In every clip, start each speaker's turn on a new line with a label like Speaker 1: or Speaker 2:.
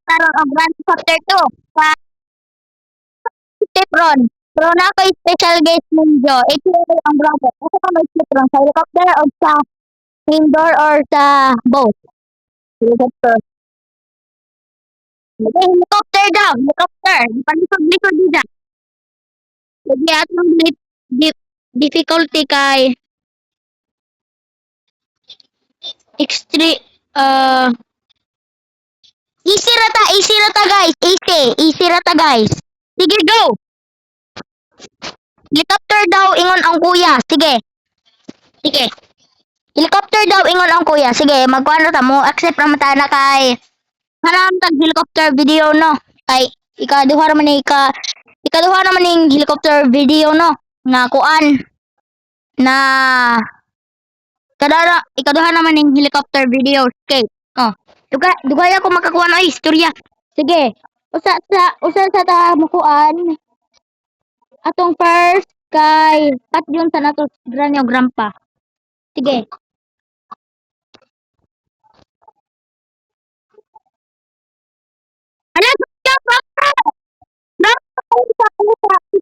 Speaker 1: taron og Grand Chapter 2 sa Stepron. Pero na kay special guest ninyo. Ito ang brother. Asa ka may Stepron sa helicopter o sa indoor or sa boat? Helicopter. Okay, helicopter daw. Helicopter. Palikod-likod dyan. Sige, atong difficulty kay extreme easy rata guys. Easy rata guys. Sige, go. Helicopter daw ingon ang kuya. Sige. Sige. Helicopter daw ingon ang kuya. Sige, magkuano ta mo accept ra mata na kay hanam tag helicopter video no. Kay ikaduha naman ning helicopter video no. Na kuan na ikaduha naman ning helicopter video. Okay. Oh. Dugay ako makakuha na istorya. Sige. Usa sa ta mukuan. Atong first kay kat yun sa nato granyo grandpa. Sige. Ala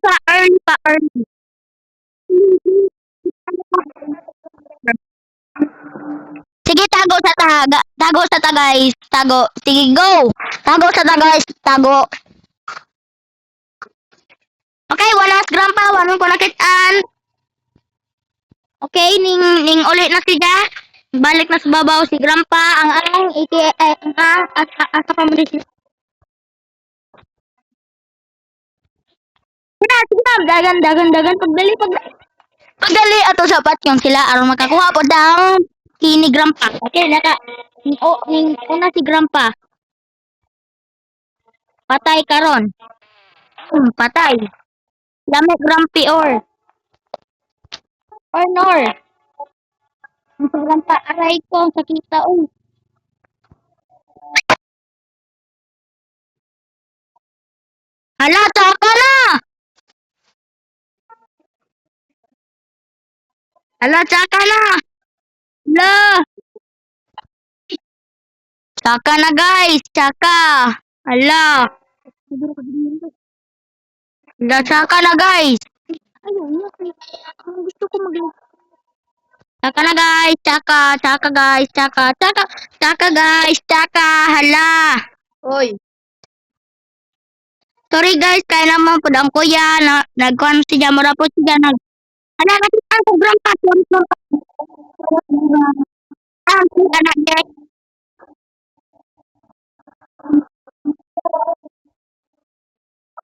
Speaker 1: sa earn. Sige, tago sa ta guys. Tago. Sige, go. Tago sa ta guys. Tago. Okay, walas grandpa, wala ko nakitaan. Okay, ning uli na siya. Balik na sa babaw si grandpa. Ang asa pa mo dito. Sige, dagan. Pagdali ato sa patyon sila aron makakuha po dang kini grandpa. Okay, ning una si grandpa. Patay karon. Patay. Dami grumpy or nor. Ang grandpa aray ko sakita oh. Hala, taka na! Hala, tsaka na! Hala! Tsaka na guys! Tsaka! Hala! Hala, tsaka na guys! Ayun, gusto ko Tsaka na guys! Tsaka guys! Tsaka guys! Tsaka! Hala! Oy! Sorry guys, kaya naman po ang kuya na nagkuhan siya, mura po siya Ano ang program pa ang anak guys.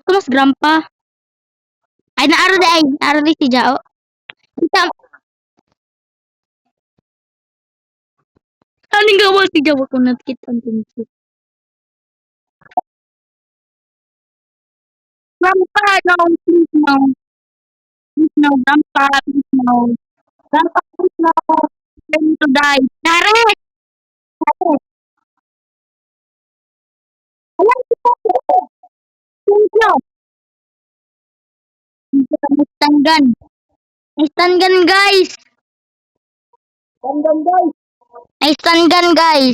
Speaker 1: Mas grandpa. Ay naaro di si Jao. Kita Kaning gawa si Jao ko nakita ang tinsi. Grandpa no, grandpa no. Grandpa no. To die. Nare. Ayan ko. Thank you. Stun gun guys. Stun gun guys.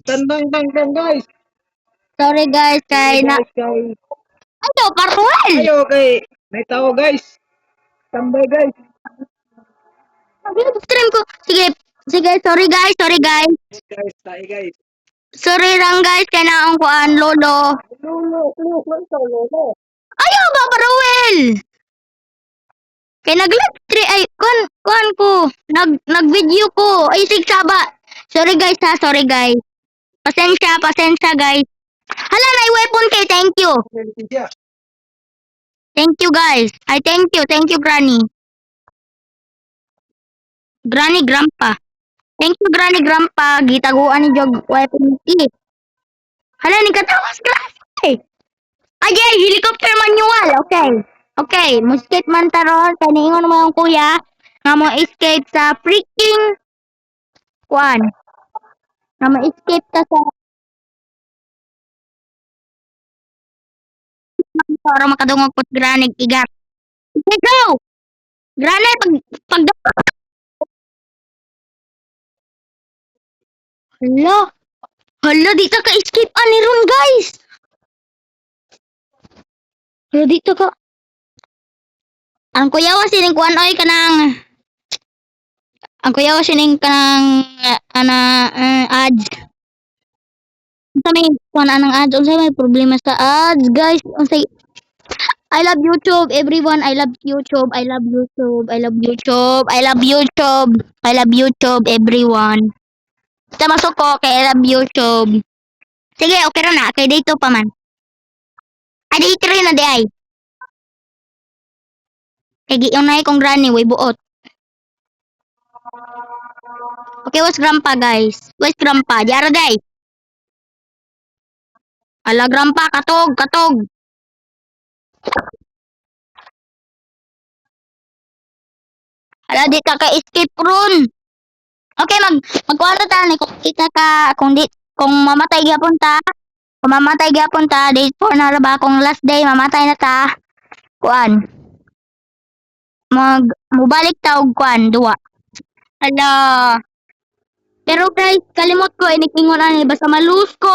Speaker 2: Guys.
Speaker 1: Sorry guys, kay na. Ayo, Parwell.
Speaker 2: Ayo kay may tao guys. Tambay guys.
Speaker 1: Stream ko. Sige, sorry guys.
Speaker 2: Guys, tayo guys.
Speaker 1: Sorry lang guys, kay na ang kuan lolo.
Speaker 2: Lolo.
Speaker 1: Ayo ba Parwell? Kay nag-live stream ay kuan ko. Nag-video ko. Ay sigsaba. Sorry guys ha, sorry guys. Pasensya guys. Hala na weapon kay, thank you. Thank you guys. I thank you Granny. Granny Grandpa. Thank you Granny Grandpa. Gitaguan ni jog weapon key. Hala ni katawas class. Ay, helicopter manual. Okay, mo escape man taron kay niingon mo yung kuya nga mo escape sa freaking kuan. Nga mo escape ta sa para makadungog put Granny igat. Okay, go. Granny pag Hala, dito ka escape ani ron guys. Pero dito ko. Ang kuya wa sining kuan oy kanang. Ang kuya wa sining kanang ads. Unsa may kuan anang ads? Unsa may problema sa ads, guys? Unsay I love YouTube, everyone. I love YouTube. I love YouTube. I love YouTube. I love YouTube. I love YouTube, everyone. Sa masok ko kay I love YouTube. Sige, okay ra na. Kay dito pa man. Ay, dito rin na di ay. Kay giunay kong granny, way buot. Okay, what's grandpa, guys? Where's grandpa? Diara day. Ala, grandpa, katog, katog. Ala, di ka ka-escape room. Okay, magkuwala ta ni kung kita ka kung mamatay gyapon ta. Kung mamatay gyapon ta, date for na ra ba kung last day mamatay na ta. Kuan. Mubalik ta og kuan duwa. Ala. Pero guys, kalimot ko inikingon ani basta malus ko.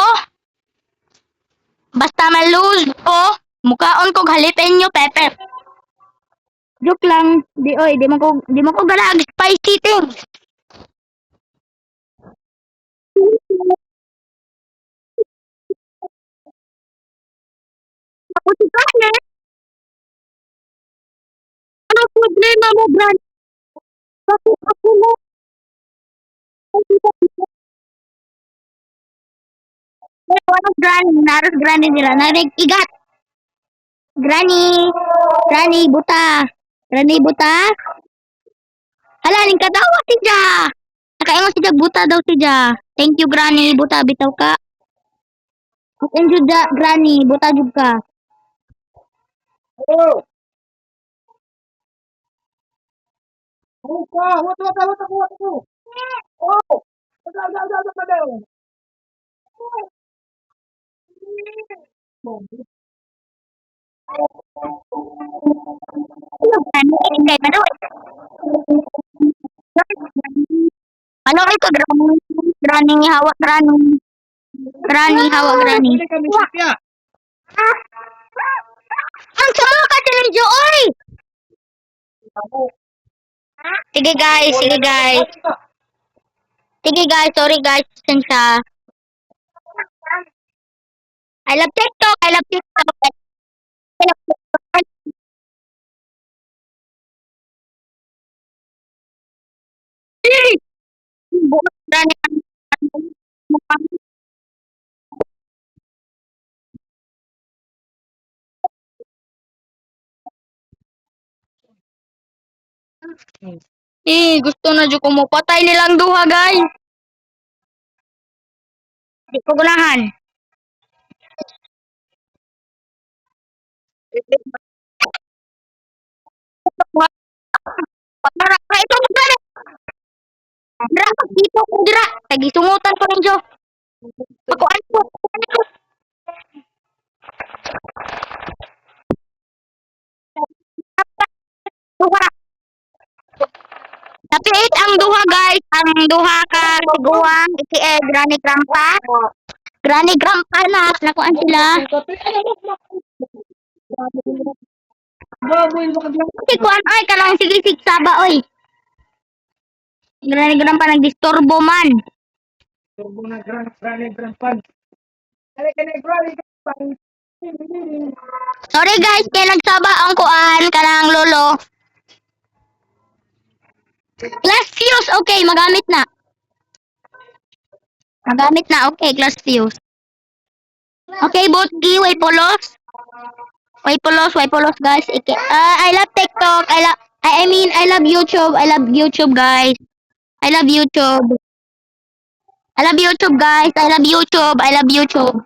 Speaker 1: Basta malus ko, mukaon ko halipin nyo pepper. Joke lang, di mo ko galag spicy things. Ako si Kanye, ano problema mo, Brad? Bakit ako mo? Walang granny, naros granny nila. Narig igat. Granny, granny, buta. Granny, buta. Ala, ning katawa si Ja. Nakaingon si Ja, buta daw si Ja. Thank you, granny, buta, bitaw ka. Okay, jud Ja, granny, buta jud ka.
Speaker 2: Oh, wata. Oh, wata.
Speaker 1: Ano, granny, kay ano? Ano ito, granny? Granny, hawak granny. Granny, hawak granny.
Speaker 2: Pwede kami sipya.
Speaker 1: Ang sama ka din, Joy! Sige guys, sige guys. Sige guys, sorry guys, pasensya. I love TikTok, I love TikTok. I love TikTok. Buot granny. Gusto na dyan ko mo patay nilang duha, guys. Di ko gunahan. Para ito mo gani. Dira, dito ko dira. Kay gisungutan ko rin, Jo. Ako ano? Duha. Napiit ang duha, guys. Ang duha ka tiguang. Granny Grandpa. Granny Grandpa na. Nakuan sila. Kasi kuan ay kanang sige sigsaba oy. Granny Grandpa nagdisturbo man.
Speaker 2: Turbo na grand pan. Kaya granny pan.
Speaker 1: Sorry guys, kay nagsaba ang kuan kanang lolo. Class fuse, okay, magamit na. Magamit na, okay, class fuse. Okay, Botgi, way polos, guys. I love TikTok. I love YouTube. I love YouTube, guys. I love YouTube. I love YouTube, guys. I love YouTube. I love YouTube.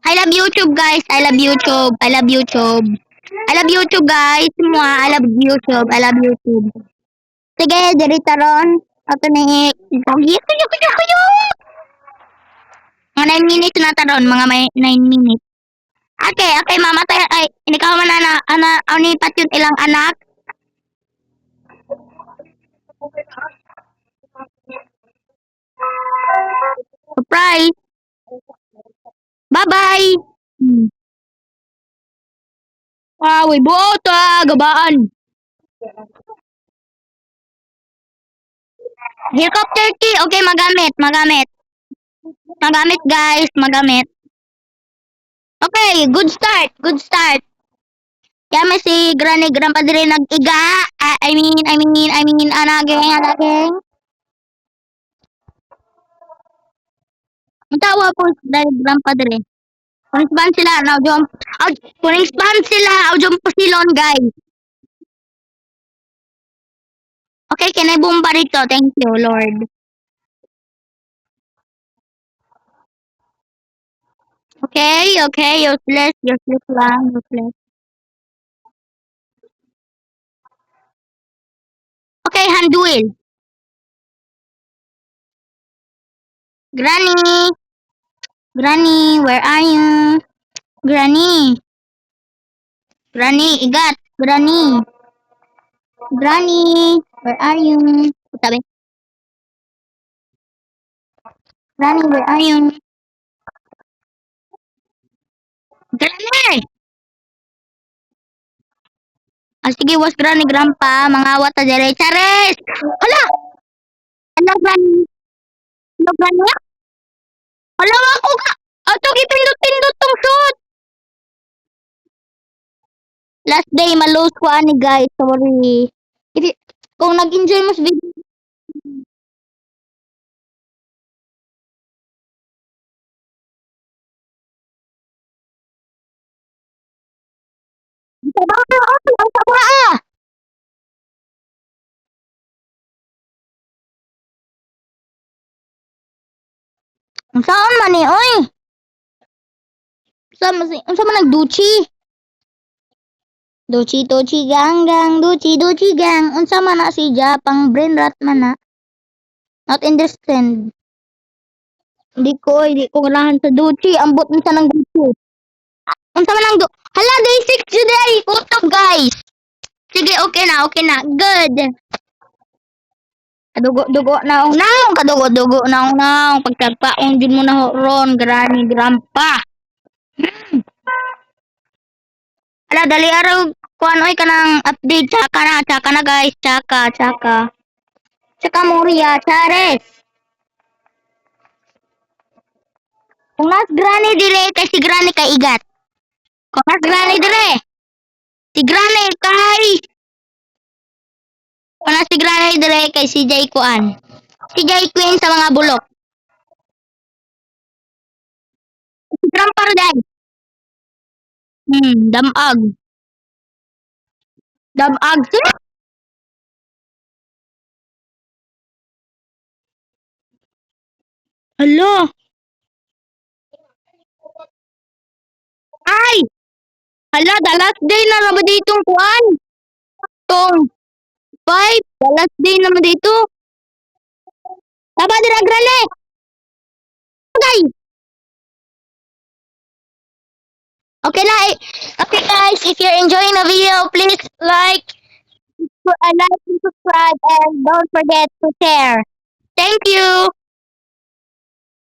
Speaker 1: I love YouTube, guys. I love YouTube. I love YouTube. I love YouTube, guys. Semua, I love YouTube. I love YouTube. Sige, dirita ron. Ato ni kuyo. Mga 9 minutes na taron, mga may 9 minutes. Okay, okay, mamatay. Ay, hindi ka man anipat yun ilang anak. Surprise! Bye-bye! Uy, buot gabaan. Helicopter key, okay, magamit, magamit. Magamit guys, magamit. Okay, good start, good start. Kaya may si Granny Grandpa dire nag-iga. Anageng. Ang tawa po dahil Grandpa dire. Punis ban sila, punis ban sila, audiom po silon guys. Okay, kinay bomba dito, thank you Lord. Okay, okay, useless lang, useless. Okay, hand wheel. Granny, Granny, where are you? Granny, Granny, igat, Granny. Granny, where are you? Sabi, Granny, where are you? Granny! Ah, sige, was Granny, Grandpa, mga wata dire. Chares! Hala! Hello, Granny. Hello, Granny? Hala, ako ka! Ato, gipindot-pindot tong shoot! Last day, malose ko ani guys. Sorry. Kung nag-enjoy mo sa video, ang tawa ah! Ang saan man eh, oy! Unsa man nag-duchi? Duchi gang, duchi gang. Unsa man na si Japang brain rot man na. Not understand. Hindi ko ganahan sa duchi. Ambot unsa nang duchi. Unsa man ang hala, day 6 jud ay. Kutob guys. Sige, okay na. Good. Kadugo na naong, kadugo na naong. Pagtagpaon jud mo na ron, Granny Grandpa. Ala, dali araw kuan oy kanang update tsaka na guys, tsaka. Tsaka Moria, Chares. Kung nas Granny dire kay si Granny kay igat. Kung nas Granny dire, si Granny kay kung nas si Granny dire kay si Jay kuan. Si Jay Queen sa mga bulok. Si Grandpa Rodan. Damag. Damag sila. Hala. Ay! Hala, the last day na naman ditong kuan. Tong 5, the last day naman dito. Taba dira Granny. Okay. Okay na. Okay guys, if you're enjoying the video, please like and subscribe and don't forget to share. Thank you.